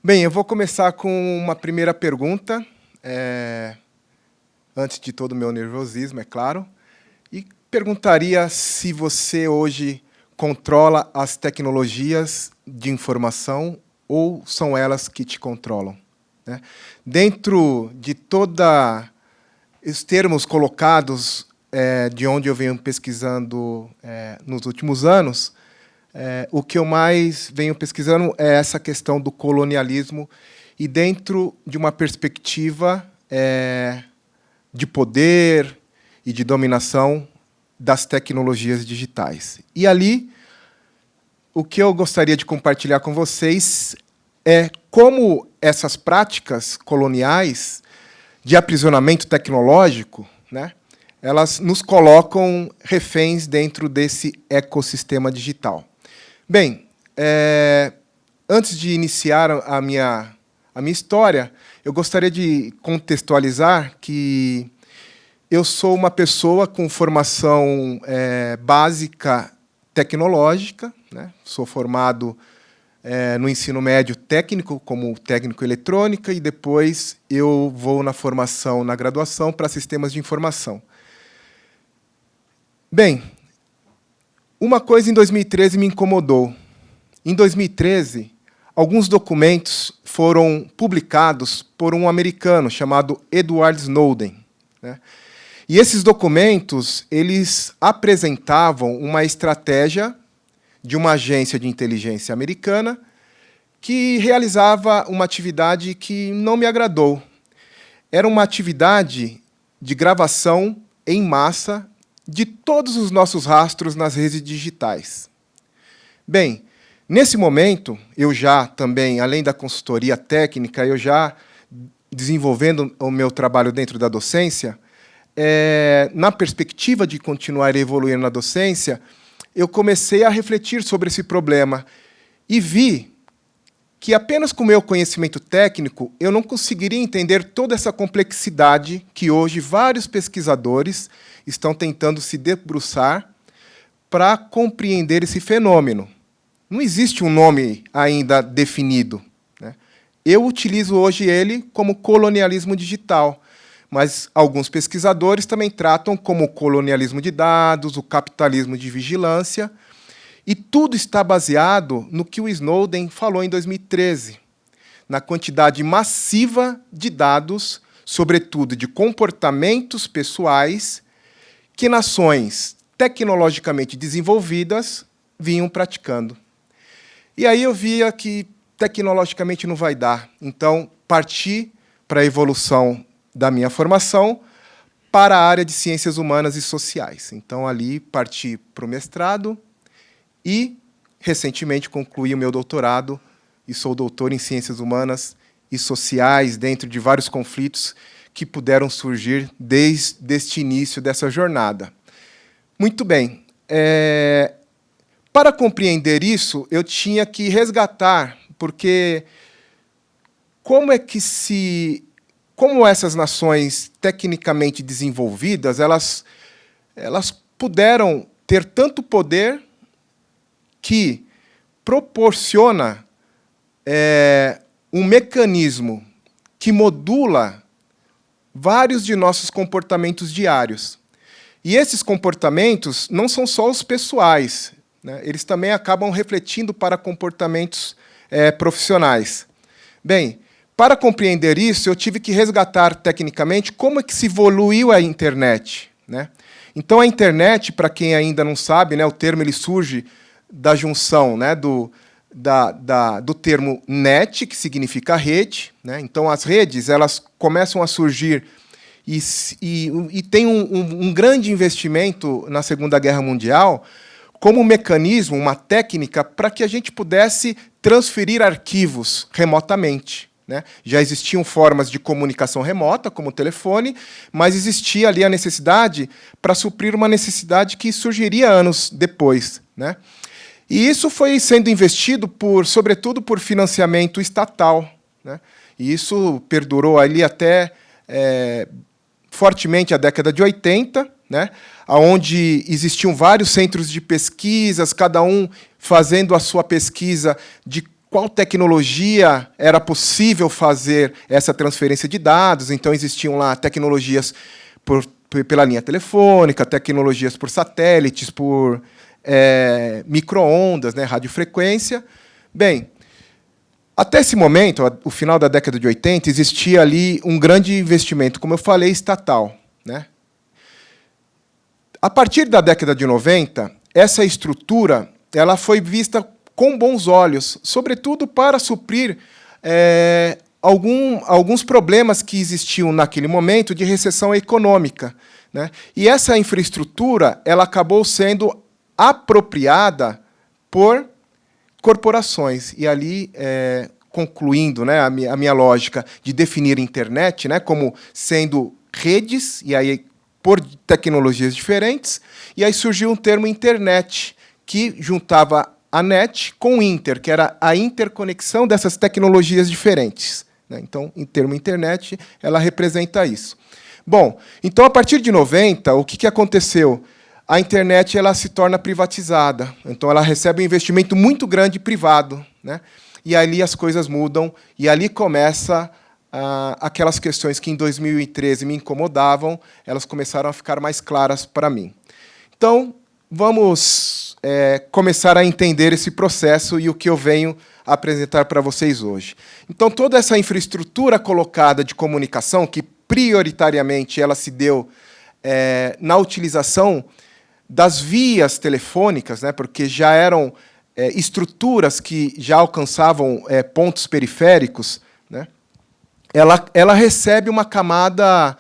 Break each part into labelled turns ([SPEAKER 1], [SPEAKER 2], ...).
[SPEAKER 1] Bem, eu vou começar com uma primeira pergunta, antes de todo o meu nervosismo, é claro, e perguntaria se você hoje controla as tecnologias de informação ou são elas que te controlam, né? Dentro de todos os termos colocados de onde eu venho pesquisando nos últimos anos, o que eu mais venho pesquisando é essa questão do colonialismo e dentro de uma perspectiva de poder e de dominação das tecnologias digitais. E ali, o que eu gostaria de compartilhar com vocês é como essas práticas coloniais de aprisionamento tecnológico, né, elas nos colocam reféns dentro desse ecossistema digital. Bem, antes de iniciar a minha história, eu gostaria de contextualizar que eu sou uma pessoa com formação básica tecnológica, né? Sou formado no ensino médio técnico, como técnico em eletrônica, e depois eu vou na formação, na graduação, para sistemas de informação. Bem, uma coisa em 2013 me incomodou. Em 2013, alguns documentos foram publicados por um americano chamado Edward Snowden, né? E esses documentos, eles apresentavam uma estratégia de uma agência de inteligência americana que realizava uma atividade que não me agradou. Era uma atividade de gravação em massa de todos os nossos rastros nas redes digitais. Bem, nesse momento, eu já também, além da consultoria técnica, eu já desenvolvendo o meu trabalho dentro da docência, na perspectiva de continuar evoluindo na docência, eu comecei a refletir sobre esse problema e vi que apenas com o meu conhecimento técnico eu não conseguiria entender toda essa complexidade que hoje vários pesquisadores estão tentando se debruçar para compreender esse fenômeno. Não existe um nome ainda definido, né? Eu utilizo hoje ele como colonialismo digital, mas alguns pesquisadores também tratam como colonialismo de dados, o capitalismo de vigilância, e tudo está baseado no que o Snowden falou em 2013, na quantidade massiva de dados, sobretudo de comportamentos pessoais, que nações tecnologicamente desenvolvidas vinham praticando. E aí eu via que tecnologicamente não vai dar, então parti para a evolução da minha formação para a área de ciências humanas e sociais. Então, ali parti para o mestrado e, recentemente, concluí o meu doutorado e sou doutor em ciências humanas e sociais dentro de vários conflitos que puderam surgir desde este início dessa jornada. Muito bem. Para compreender isso, eu tinha que resgatar, porque como essas nações tecnicamente desenvolvidas, elas puderam ter tanto poder que proporciona um mecanismo que modula vários de nossos comportamentos diários. E esses comportamentos não são só os pessoais, né? Eles também acabam refletindo para comportamentos profissionais. Bem, para compreender isso, eu tive que resgatar tecnicamente como é que se evoluiu a internet, né? Então, a internet, para quem ainda não sabe, né, o termo ele surge da junção, né, do termo net, que significa rede, né? Então, as redes elas começam a surgir e tem um grande investimento na Segunda Guerra Mundial como um mecanismo, uma técnica, para que a gente pudesse transferir arquivos remotamente, né? Já existiam formas de comunicação remota, como o telefone, mas existia ali a necessidade para suprir uma necessidade que surgiria anos depois, né? E isso foi sendo investido, sobretudo, por financiamento estatal, né? E isso perdurou ali até fortemente a década de 80, né? Onde existiam vários centros de pesquisas, cada um fazendo a sua pesquisa de qual tecnologia era possível fazer essa transferência de dados. Então, existiam lá tecnologias pela linha telefônica, tecnologias por satélites, por micro-ondas, né, radiofrequência. Bem, até esse momento, o final da década de 80, existia ali um grande investimento, como eu falei, estatal, né? A partir da década de 90, essa estrutura ela foi vista com bons olhos, sobretudo para suprir alguns problemas que existiam naquele momento de recessão econômica, né? E essa infraestrutura ela acabou sendo apropriada por corporações. E ali, concluindo, né, a minha lógica de definir a internet, né, como sendo redes, e aí por tecnologias diferentes, e aí surgiu um termo internet, que juntava a net com o inter, que era a interconexão dessas tecnologias diferentes, né? Então, em termo internet, ela representa isso. Bom, então, a partir de 90, o que aconteceu? A internet ela se torna privatizada, então ela recebe um investimento muito grande privado, né? E ali as coisas mudam, e ali começa aquelas questões que em 2013 me incomodavam, elas começaram a ficar mais claras para mim. Então, vamos começar a entender esse processo e o que eu venho apresentar para vocês hoje. Então, toda essa infraestrutura colocada de comunicação, que prioritariamente ela se deu na utilização das vias telefônicas, né, porque já eram estruturas que já alcançavam pontos periféricos, né, ela recebe uma camada,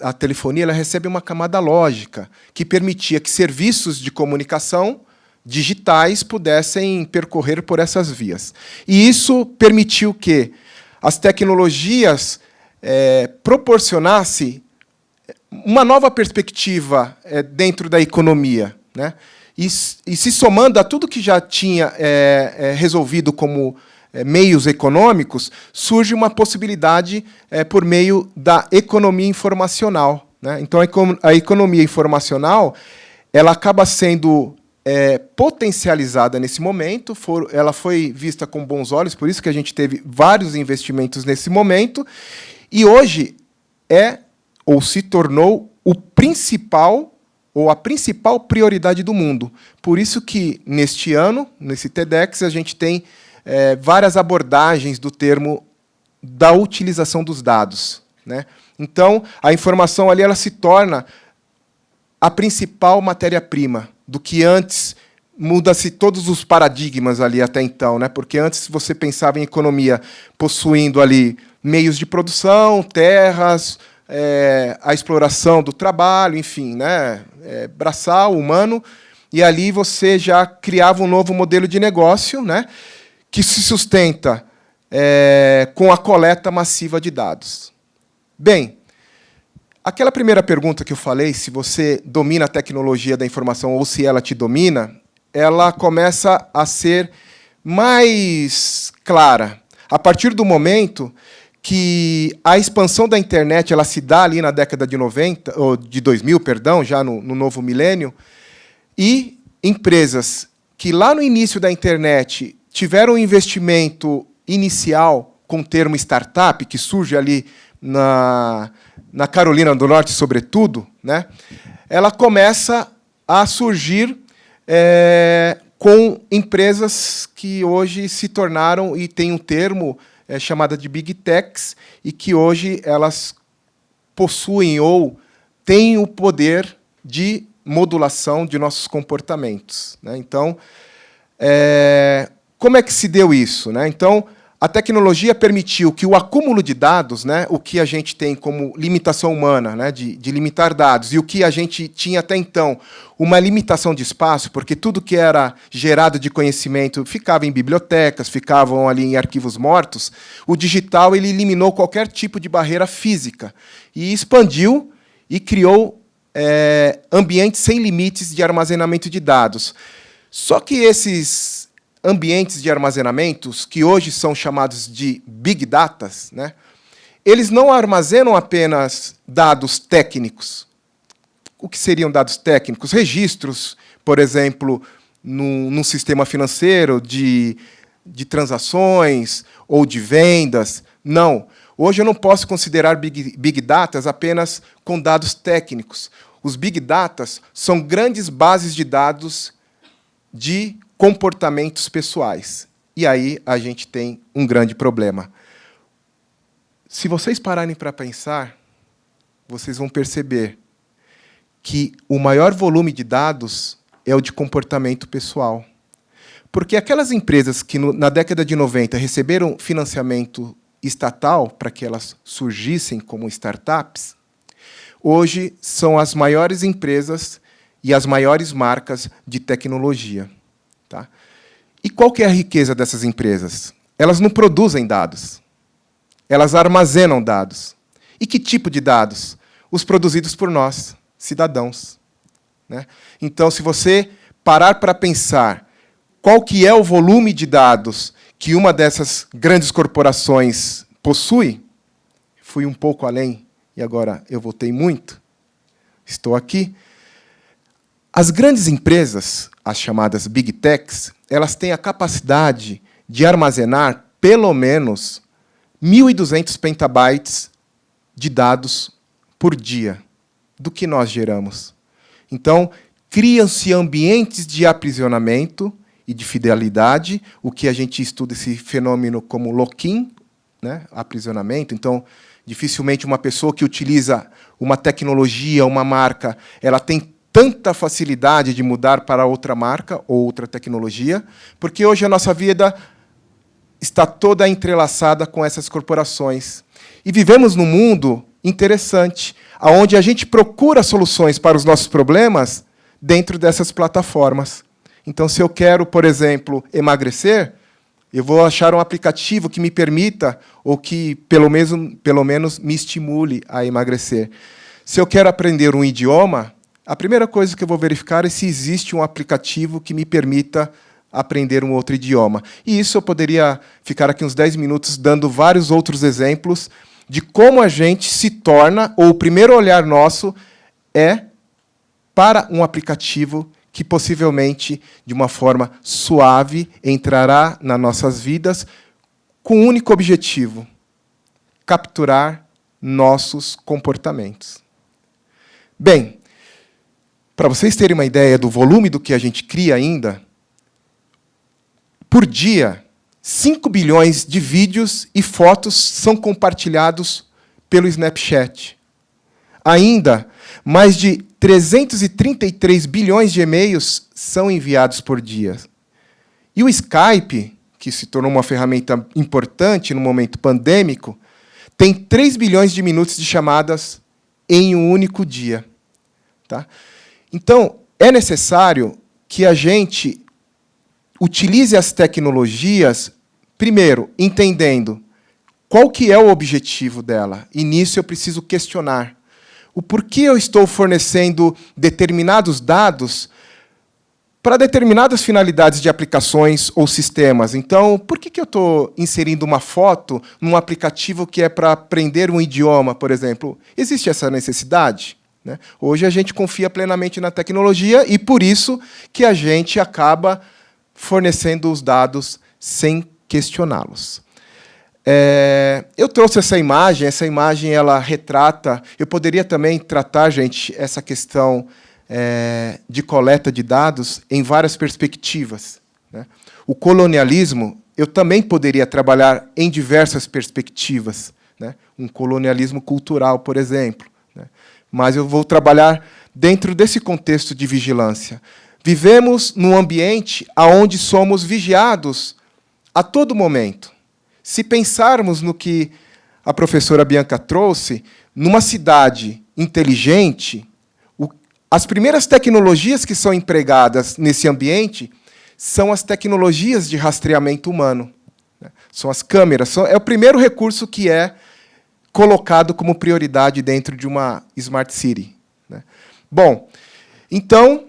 [SPEAKER 1] a telefonia ela recebe uma camada lógica, que permitia que serviços de comunicação digitais pudessem percorrer por essas vias. E isso permitiu que as tecnologias proporcionassem uma nova perspectiva dentro da economia, né? E se somando a tudo que já tinha resolvido como meios econômicos, surge uma possibilidade por meio da economia informacional, né? Então, a economia informacional ela acaba sendo potencializada nesse momento, ela foi vista com bons olhos, por isso que a gente teve vários investimentos nesse momento, e hoje ou se tornou o principal ou a principal prioridade do mundo. Por isso que, neste ano, nesse TEDx, a gente tem várias abordagens do termo da utilização dos dados, né? Então, a informação ali ela se torna a principal matéria-prima do que antes muda-se todos os paradigmas ali até então, né? Porque antes você pensava em economia possuindo ali meios de produção, terras, a exploração do trabalho, enfim, né? Braçal, humano, e ali você já criava um novo modelo de negócio, né? Que se sustenta com a coleta massiva de dados. Bem, aquela primeira pergunta que eu falei, se você domina a tecnologia da informação ou se ela te domina, ela começa a ser mais clara. A partir do momento que a expansão da internet ela se dá ali na década de 90, ou de 2000, perdão, já no novo milênio, e empresas que lá no início da internet tiveram um investimento inicial com o termo startup, que surge ali na Carolina do Norte, sobretudo, né, ela começa a surgir com empresas que hoje se tornaram, e tem um termo chamada de Big Techs, e que hoje elas possuem ou têm o poder de modulação de nossos comportamentos, né? Então, como é que se deu isso, né? Então, a tecnologia permitiu que o acúmulo de dados, né, o que a gente tem como limitação humana, né, de limitar dados, e o que a gente tinha até então, uma limitação de espaço, porque tudo que era gerado de conhecimento ficava em bibliotecas, ficavam ali em arquivos mortos, o digital ele eliminou qualquer tipo de barreira física e expandiu e criou ambientes sem limites de armazenamento de dados. Só que esses ambientes de armazenamentos, que hoje são chamados de Big Data, né, eles não armazenam apenas dados técnicos. O que seriam dados técnicos? Registros, por exemplo, num sistema financeiro de de transações ou de vendas. Não. Hoje eu não posso considerar Big Data apenas com dados técnicos. Os Big Data são grandes bases de dados de comportamentos pessoais. E aí a gente tem um grande problema. Se vocês pararem para pensar, vocês vão perceber que o maior volume de dados é o de comportamento pessoal. Porque aquelas empresas que, na década de 90, receberam financiamento estatal para que elas surgissem como startups, hoje são as maiores empresas e as maiores marcas de tecnologia. Tá? E qual que é a riqueza dessas empresas? Elas não produzem dados. Elas armazenam dados. E que tipo de dados? Os produzidos por nós, cidadãos. Né? Então, se você parar para pensar qual que é o volume de dados que uma dessas grandes corporações possui, fui um pouco além e agora eu voltei muito, estou aqui. As grandes empresas, as chamadas Big Techs, elas têm a capacidade de armazenar pelo menos 1.200 petabytes de dados por dia do que nós geramos. Então, criam-se ambientes de aprisionamento e de fidelidade, o que a gente estuda esse fenômeno como lock-in, né, aprisionamento. Então, dificilmente uma pessoa que utiliza uma tecnologia, uma marca, ela tem tanta facilidade de mudar para outra marca ou outra tecnologia, porque hoje a nossa vida está toda entrelaçada com essas corporações. E vivemos num mundo interessante, onde a gente procura soluções para os nossos problemas dentro dessas plataformas. Então, se eu quero, por exemplo, emagrecer, eu vou achar um aplicativo que me permita, ou que, pelo menos, me estimule a emagrecer. Se eu quero aprender um idioma, a primeira coisa que eu vou verificar é se existe um aplicativo que me permita aprender um outro idioma. E isso eu poderia ficar aqui uns 10 minutos dando vários outros exemplos de como a gente se torna, ou o primeiro olhar nosso é para um aplicativo que possivelmente, de uma forma suave, entrará nas nossas vidas com um único objetivo: capturar nossos comportamentos. Bem, para vocês terem uma ideia do volume do que a gente cria ainda, por dia, 5 bilhões de vídeos e fotos são compartilhados pelo Snapchat. Ainda, mais de 333 bilhões de e-mails são enviados por dia. E o Skype, que se tornou uma ferramenta importante no momento pandêmico, tem 3 bilhões de minutos de chamadas em um único dia. Tá? Então, é necessário que a gente utilize as tecnologias, primeiro, entendendo qual que é o objetivo dela. E nisso eu preciso questionar o porquê eu estou fornecendo determinados dados para determinadas finalidades de aplicações ou sistemas. Então, por que eu estou inserindo uma foto num aplicativo que é para aprender um idioma, por exemplo? Existe essa necessidade? Né? Hoje a gente confia plenamente na tecnologia e, por isso, que a gente acaba fornecendo os dados sem questioná-los. Eu trouxe essa imagem ela retrata... Eu poderia também tratar, gente, essa questão de coleta de dados em várias perspectivas. Né? O colonialismo, eu também poderia trabalhar em diversas perspectivas. Né? Um colonialismo cultural, por exemplo. Né? Mas eu vou trabalhar dentro desse contexto de vigilância. Vivemos num ambiente onde somos vigiados a todo momento. Se pensarmos no que a professora Bianca trouxe, numa cidade inteligente, as primeiras tecnologias que são empregadas nesse ambiente são as tecnologias de rastreamento humano. São as câmeras. É o primeiro recurso que é colocado como prioridade dentro de uma Smart City. Bom, então,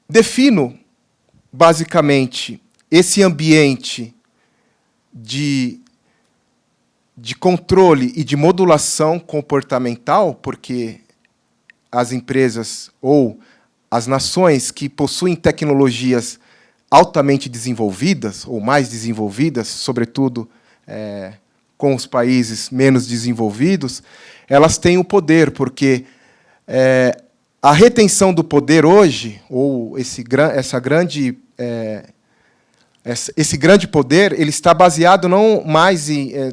[SPEAKER 1] defino, basicamente, esse ambiente de controle e de modulação comportamental, porque as empresas ou as nações que possuem tecnologias altamente desenvolvidas, ou mais desenvolvidas, sobretudo com os países menos desenvolvidos, elas têm o poder, porque a retenção do poder hoje, ou esse grande poder, ele está baseado não mais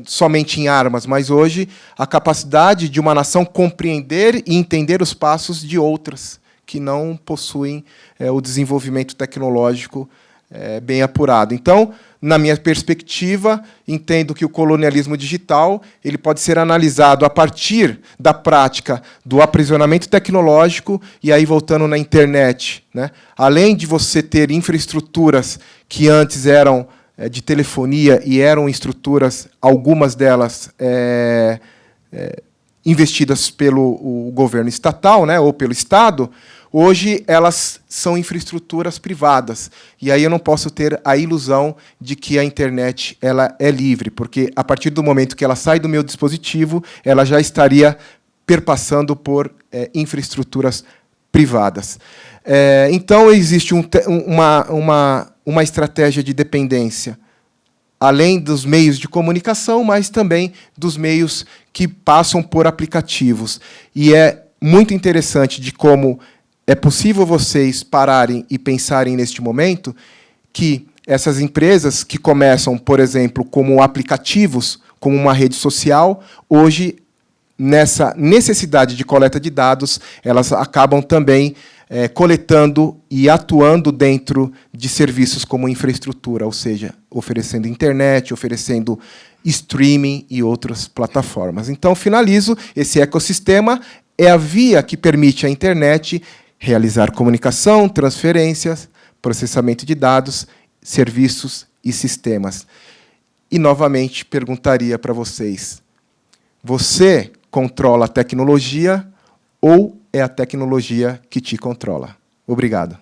[SPEAKER 1] somente em armas, mas hoje a capacidade de uma nação compreender e entender os passos de outras que não possuem o desenvolvimento tecnológico bem apurado. Então, na minha perspectiva, entendo que o colonialismo digital ele pode ser analisado a partir da prática do aprisionamento tecnológico, e aí, voltando na internet, né? Além de você ter infraestruturas que antes eram de telefonia e eram estruturas, algumas delas investidas pelo governo estatal, né, ou pelo Estado, hoje elas são infraestruturas privadas. E aí eu não posso ter a ilusão de que a internet ela é livre, porque, a partir do momento que ela sai do meu dispositivo, ela já estaria perpassando por infraestruturas privadas. Então, existe uma estratégia de dependência, além dos meios de comunicação, mas também dos meios que passam por aplicativos. E é muito interessante de como é possível vocês pararem e pensarem neste momento que essas empresas que começam, por exemplo, como aplicativos, como uma rede social, hoje, nessa necessidade de coleta de dados, elas acabam também coletando e atuando dentro de serviços como infraestrutura, ou seja, oferecendo internet, oferecendo streaming e outras plataformas. Então, finalizo, esse ecossistema é a via que permite à internet realizar comunicação, transferências, processamento de dados, serviços e sistemas. E, novamente, perguntaria para vocês, você controla a tecnologia ou é a tecnologia que te controla? Obrigado.